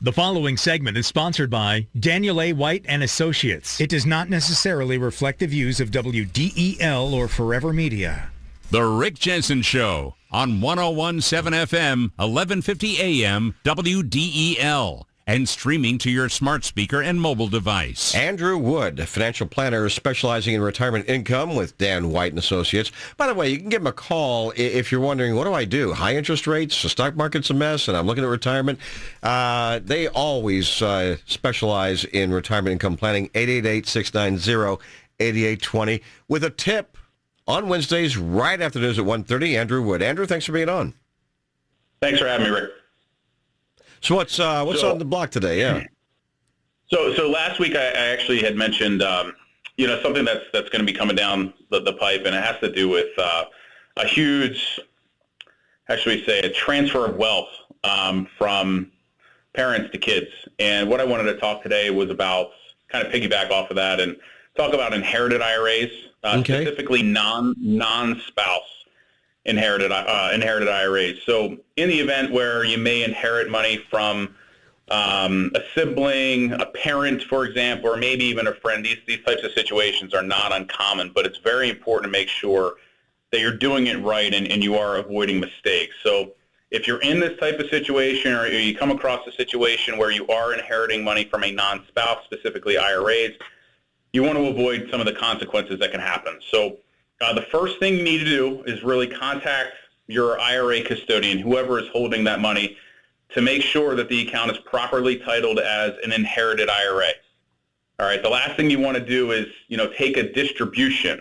The following segment is sponsored by Daniel A. White and Associates. It does not necessarily reflect the views of WDEL or Forever Media. The Rick Jensen Show on 101.7 FM, 1150 AM, WDEL, and streaming to your smart speaker and mobile device. Andrew Wood, a financial planner specializing in retirement income with Dan White and Associates. By the way, you can give him a call if you're wondering, what do I do? High interest rates, the stock market's a mess, and I'm looking at retirement. They always specialize in retirement income planning, 888-690-8820, with a tip on Wednesdays right after news at 1:30. Andrew Wood. Andrew, thanks for being on. Thanks for having me, Rick. So what's on the block today? Yeah. So last week I actually had mentioned, something that's going to be coming down the pipe, and it has to do with a huge, how should we say, a transfer of wealth from parents to kids. And what I wanted to talk today was about kind of piggyback off of that and talk about inherited IRAs, specifically non-spouse inherited IRAs. So in the event where you may inherit money from a sibling, a parent, for example, or maybe even a friend, these types of situations are not uncommon, but it's very important to make sure that you're doing it right and you are avoiding mistakes. So if you're in this type of situation or you come across a situation where you are inheriting money from a non-spouse, specifically IRAs, you want to avoid some of the consequences that can happen. So the first thing you need to do is really contact your IRA custodian, whoever is holding that money, to make sure that the account is properly titled as an inherited IRA. All right. The last thing you want to do is, take a distribution,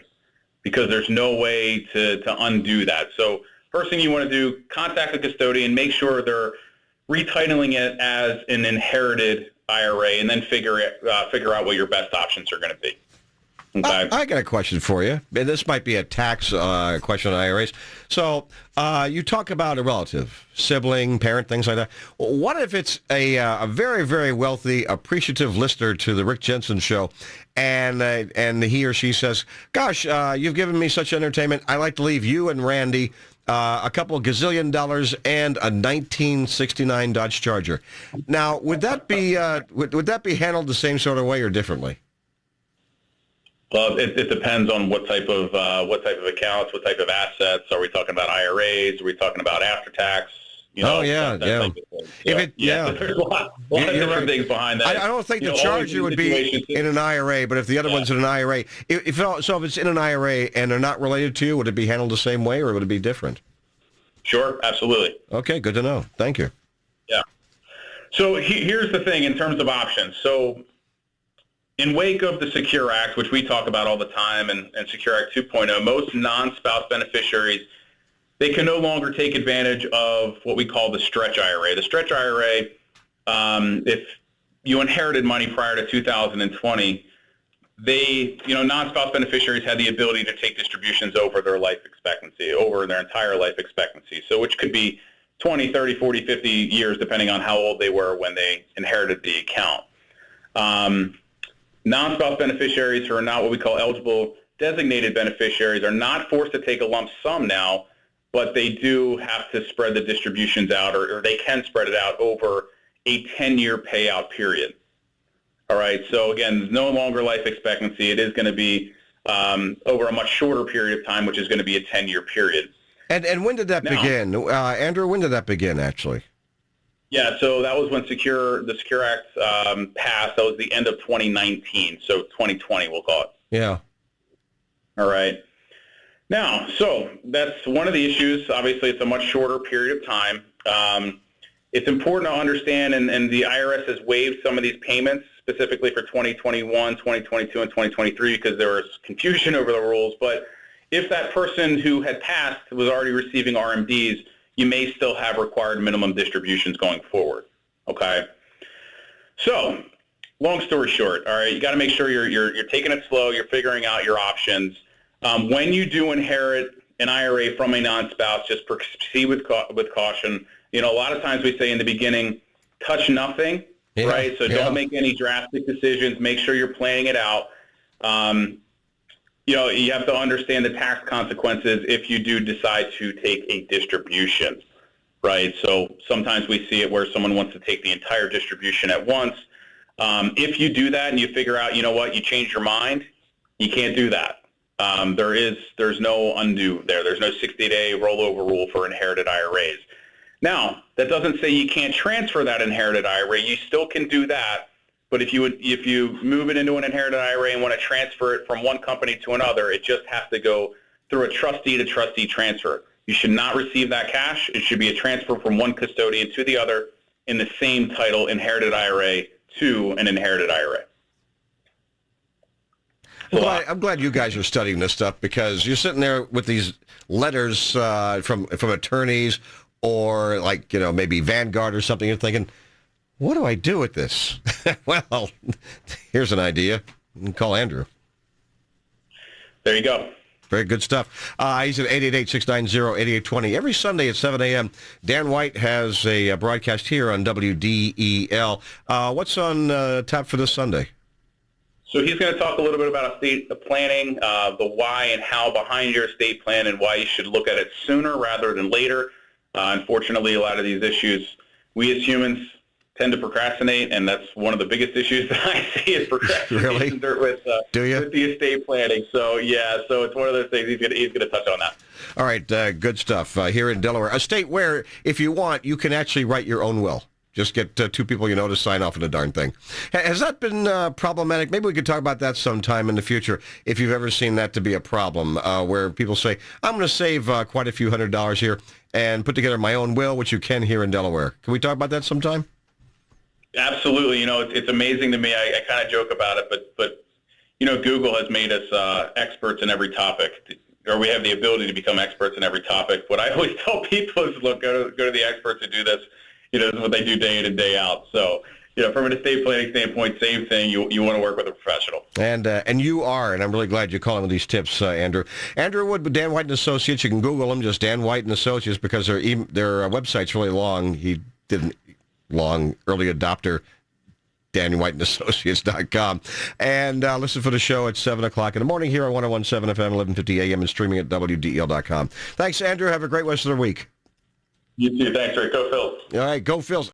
because there's no way to undo that. So first thing you want to do, contact the custodian, make sure they're retitling it as an inherited IRA, and then figure out what your best options are going to be. Okay. I got a question for you, and this might be a tax question on IRAs. So you talk about a relative, sibling, parent, things like that. What if it's a very, very wealthy, appreciative listener to the Rick Jensen Show, and he or she says, gosh, you've given me such entertainment. I'd like to leave you and Randy a couple gazillion dollars and a 1969 Dodge Charger. Now, would that be handled the same sort of way or differently? Well, it depends on what type of accounts, what type of assets. Are we talking about IRAs? Are we talking about after tax? That type of thing. There's a lot of different things behind that. I don't think the Charger would be in an IRA, but if the other one's in an IRA, if it's in an IRA and they're not related to you, would it be handled the same way or would it be different? Sure, absolutely. Okay, good to know. Thank you. Yeah. So here's the thing in terms of options. So in wake of the Secure Act, which we talk about all the time, and Secure Act 2.0, most non-spouse beneficiaries, they can no longer take advantage of what we call the stretch IRA. The stretch IRA, if you inherited money prior to 2020, non-spouse beneficiaries had the ability to take distributions over their life expectancy, over their entire life expectancy, so which could be 20, 30, 40, 50 years, depending on how old they were when they inherited the account. Non-spouse beneficiaries who are not what we call eligible designated beneficiaries are not forced to take a lump sum now, but they do have to spread the distributions out, or they can spread it out over a 10-year payout period. All right, so again, no longer life expectancy. It is going to be over a much shorter period of time, which is going to be a 10-year period. And when did that begin? Andrew, when did that begin, actually? Yeah, so that was when the Secure Act passed. That was the end of 2019, so 2020 we'll call it. Yeah. All right. Now, so that's one of the issues. Obviously, it's a much shorter period of time. It's important to understand, and the IRS has waived some of these payments, specifically for 2021, 2022, and 2023, because there was confusion over the rules. But if that person who had passed was already receiving RMDs, you may still have required minimum distributions going forward, okay? So, long story short, all right, you got to make sure you're taking it slow, you're figuring out your options. When you do inherit an IRA from a non-spouse, just proceed with caution. A lot of times we say in the beginning, touch nothing, right? So don't make any drastic decisions. Make sure you're planning it out. You have to understand the tax consequences if you do decide to take a distribution. right? So sometimes we see it where someone wants to take the entire distribution at once. If you do that and you figure out, you know what, you change your mind, you can't do that. There's no undo there. There's no 60-day rollover rule for inherited IRAs. Now, that doesn't say you can't transfer that inherited IRA. You still can do that, but if you move it into an inherited IRA and want to transfer it from one company to another, it just has to go through a trustee-to-trustee transfer. You should not receive that cash. It should be a transfer from one custodian to the other in the same title, inherited IRA to an inherited IRA. I'm glad you guys are studying this stuff, because you're sitting there with these letters from attorneys or maybe Vanguard or something. You're thinking, what do I do with this? Well, here's an idea. You can call Andrew. There you go. Very good stuff. He's at 888-690-8820. Every Sunday at 7 a.m., Dan White has a broadcast here on WDEL. What's on tap for this Sunday? So he's going to talk a little bit about estate planning, the why and how behind your estate plan, and why you should look at it sooner rather than later. Unfortunately, a lot of these issues, we as humans tend to procrastinate, and that's one of the biggest issues that I see is procrastination with the estate planning. So, so it's one of those things he's going to touch on that. All right, good stuff. Here in Delaware, a state where, if you want, you can actually write your own will. Just get two people you know to sign off on the darn thing. Has that been problematic? Maybe we could talk about that sometime in the future, if you've ever seen that to be a problem, where people say, I'm going to save quite a few $100s here and put together my own will, which you can here in Delaware. Can we talk about that sometime? Absolutely. It's amazing to me. I kind of joke about it, but Google has made us experts in every topic, or we have the ability to become experts in every topic. What I always tell people is, look, go to the experts who do this. This is what they do day in and day out. So, from an estate planning standpoint, same thing. You want to work with a professional. And you are, and I'm really glad you're calling with these tips, Andrew. Andrew Wood with Dan White and Associates. You can Google them, just Dan White and Associates, because their website's really long. He did a long early adopter, DanWhiteandAssociates.com. And listen for the show at 7 o'clock in the morning here on 101.7 FM, 1150 AM, and streaming at WDEL.com. Thanks, Andrew. Have a great rest of the week. You too. Thanks, Rick. Go Phils. All right, go Phils.